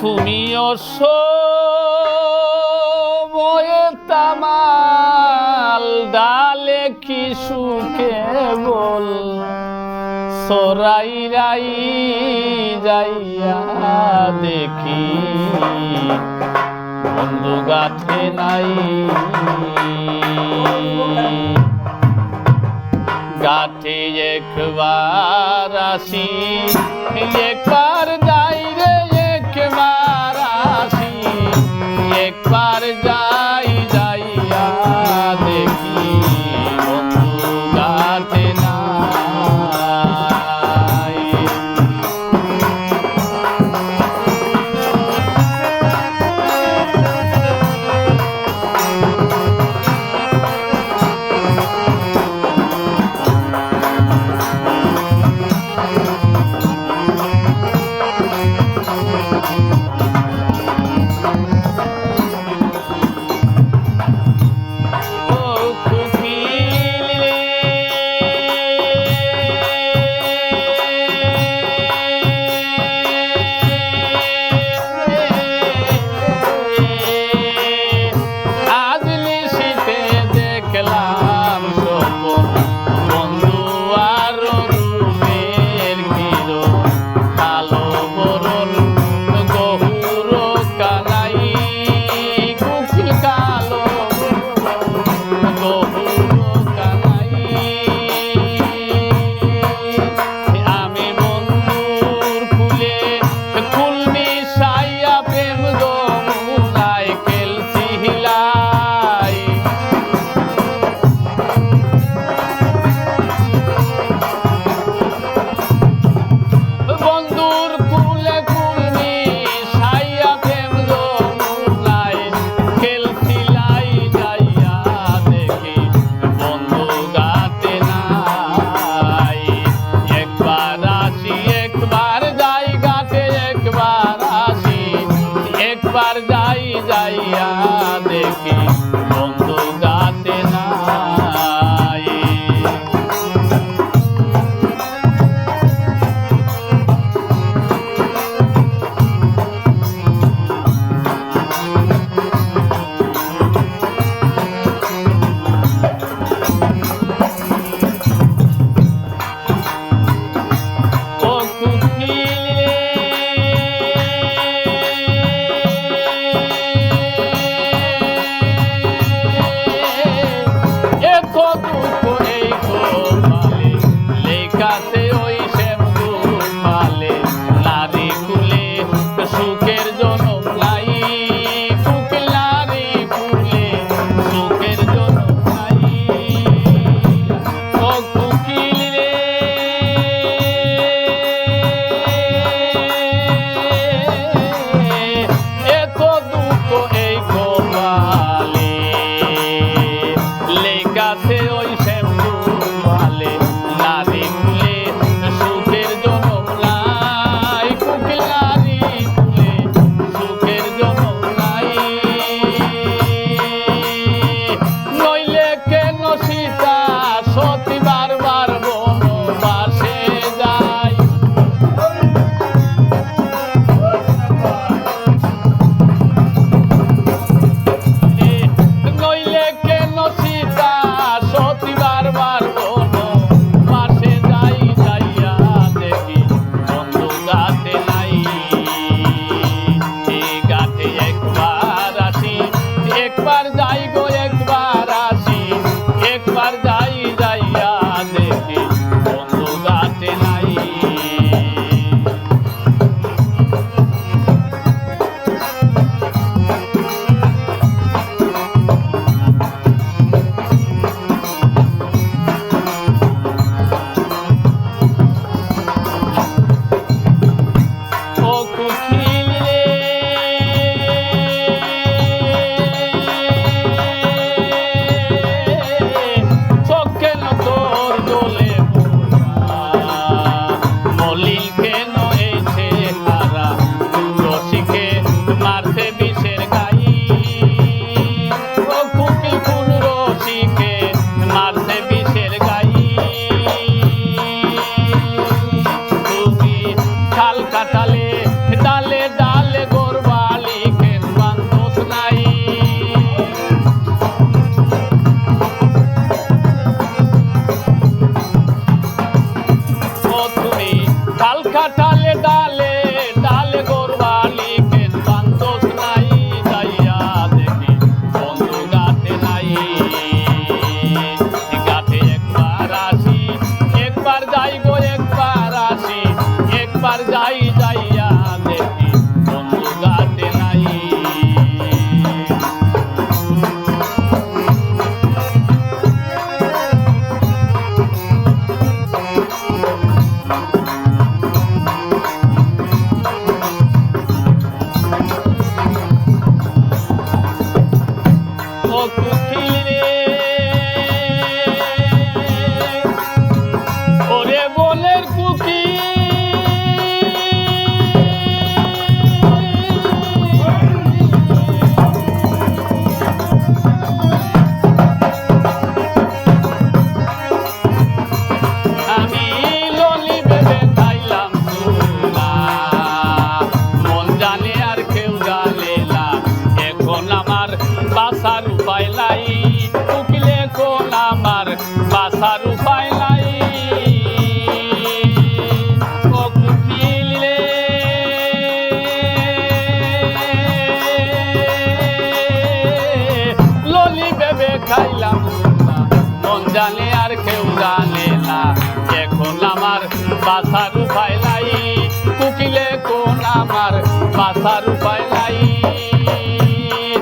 তুমিও সময়ে তামাল ডালে কি সুখে বল সরাই রাই যাইয়া দেখি বন্ধু গাছে নাই গাছে একবার আসি একবার যাই রে একবার আসি একবার যাই যাইয়া দেখি বন্ধু গাছে নাই একবার যাই যাইয়া দেখি বন্ধু গাতে নাই সুখের জনম নাই কুকিল নারী ফুলে সুখের জনম নাই ও কুকিল রে ডালে ডালে ডালে গোরবালি কেন বান্তস নাই যাইয়া দেখি বন্ধু গাতে নাই গাতে একবার আসি একবার যাই গো একবার আসি একবার যাই যাইয়া দেখি বন্ধু গাতে নাই ওরে বনের কুকি আমি ললি ভেবে খাইলাম তুলা মন জানে আর কেউ জানে না এখন আমার বাসার উপায় নাই উকিলে কোন আমার বাসার উপায় নাই ও কুকিলে ললি ভেবে খাইলাম তুলা মন জানে আর কেউ জানে না এখন আমার বাসার উপায় নাই কুকিলে কোন আমার বাসার উপায় নাই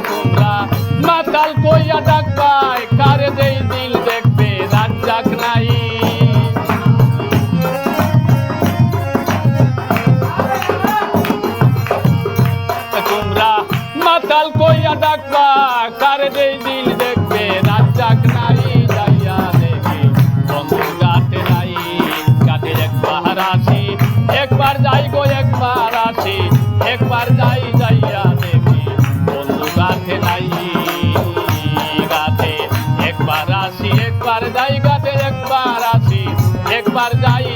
তোমরা মাতাল কইয়া ডাকবাই কারে দেই দিল দেখবে রাত জাগ নাই তোমরা মাতাল কইয়া ডাকবা কারে দেই দিল দেখবে রাত জাগ নাই যাইয়া দেখি বন্ধু গাতে নাই গাতে একবার আসি একবার যাই গো একবার আসি একবার যাই যাইয়া দেখি বন্ধু গাতে নাই গাতে একবার আসি একবার যাই গাতে একবার আসি একবার যাই